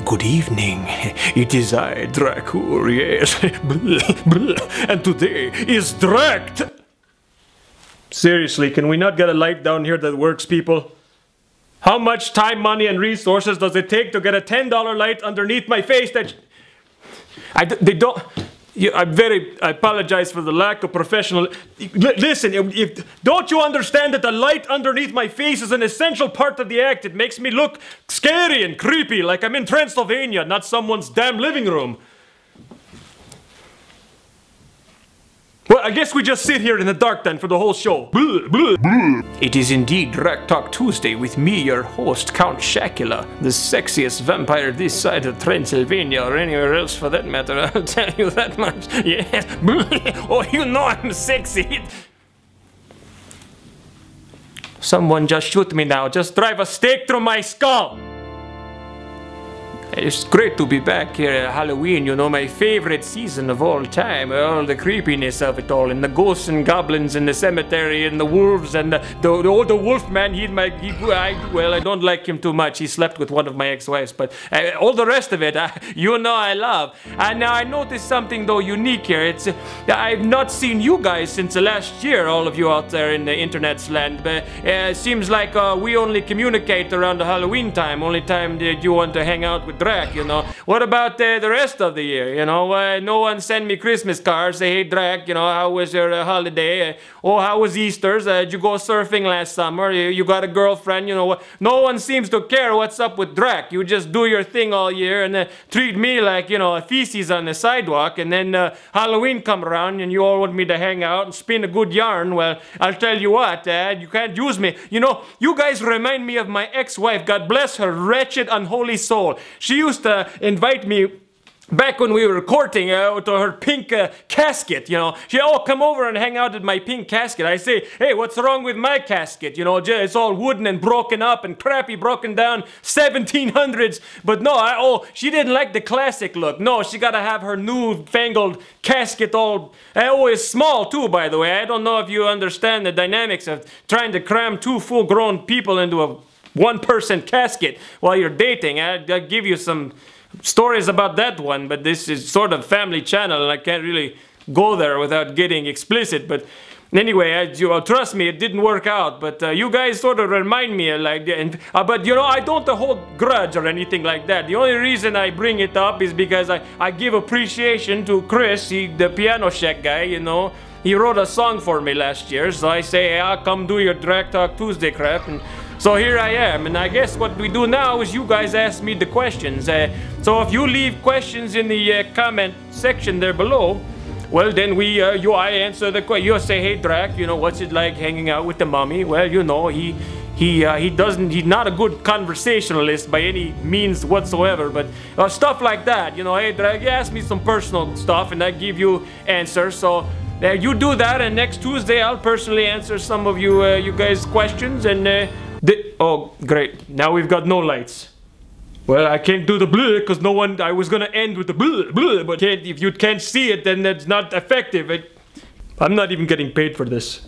Good evening. It is I, Dracul, yes. And today is Dract. Seriously, can we not get a light down here that works, people? How much time, money, and resources does it take to get a $10 light underneath my face that... They don't... I apologize for the lack of professional... Listen, don't you understand that the light underneath my face is an essential part of the act? It makes me look scary and creepy, like I'm in Transylvania, not someone's damn living room. Well, I guess we just sit here in the dark then for the whole show. It is indeed Drac Talk Tuesday with me, your host, Count Shacula, the sexiest vampire this side of Transylvania or anywhere else for that matter, I'll tell you that much. Yes. Oh, you know I'm sexy. Someone just shoot me now, just drive a stake through my skull. It's great to be back here at Halloween, you know, my favorite season of all time. All the creepiness of it all, and the ghosts and goblins in the cemetery, and the wolves, and the wolf man, well, I don't like him too much. He slept with one of my ex-wives, but all the rest of it, you know I love. And now I noticed something, though, unique here. I've not seen you guys since last year, all of you out there in the internet's land, but it seems like we only communicate around the Halloween time, only time that you want to hang out with Drac, you know. What about the rest of the year, you know? No one send me Christmas cards, say, hey Drac, you know, how was your holiday? Oh, how was Easter's? Did you go surfing last summer? You got a girlfriend, you know? No one seems to care what's up with Drac. You just do your thing all year and treat me like, you know, a feces on the sidewalk, and then Halloween come around and you all want me to hang out and spin a good yarn. Well, I'll tell you what, you can't use me. You know, you guys remind me of my ex-wife, God bless her wretched, unholy soul. She used to invite me back when we were courting to her pink casket, you know. She, oh, come over and hang out at my pink casket. I say, hey, what's wrong with my casket? You know, it's all wooden and broken up and crappy, broken down 1700s. But no, she didn't like the classic look. No, she gotta have her new-fangled casket all, it's small too, by the way. I don't know if you understand the dynamics of trying to cram two full-grown people into a one-person casket while you're dating. I'll give you some stories about that one, but this is sort of family channel and I can't really go there without getting explicit. But anyway, trust me, it didn't work out. But you guys sort of remind me like that. But you know, I don't hold grudge or anything like that. The only reason I bring it up is because I give appreciation to Chris, the Piano Shack guy, you know. He wrote a song for me last year, so I say, hey, I'll come do your Drac Talk Tuesday crap. And so here I am, and I guess what we do now is you guys ask me the questions. So if you leave questions in the comment section there below, well then I answer the question. You say, hey Drac, you know, what's it like hanging out with the mummy? Well, you know, he's not a good conversationalist by any means whatsoever, but stuff like that, you know. Hey Drac, you ask me some personal stuff and I give you answers. So you do that, and next Tuesday I'll personally answer some of you guys' questions. And oh, great. Now we've got no lights. Well, I can't do the bleh because no one... I was gonna end with the bleh, but if you can't see it, then that's not effective. I'm not even getting paid for this.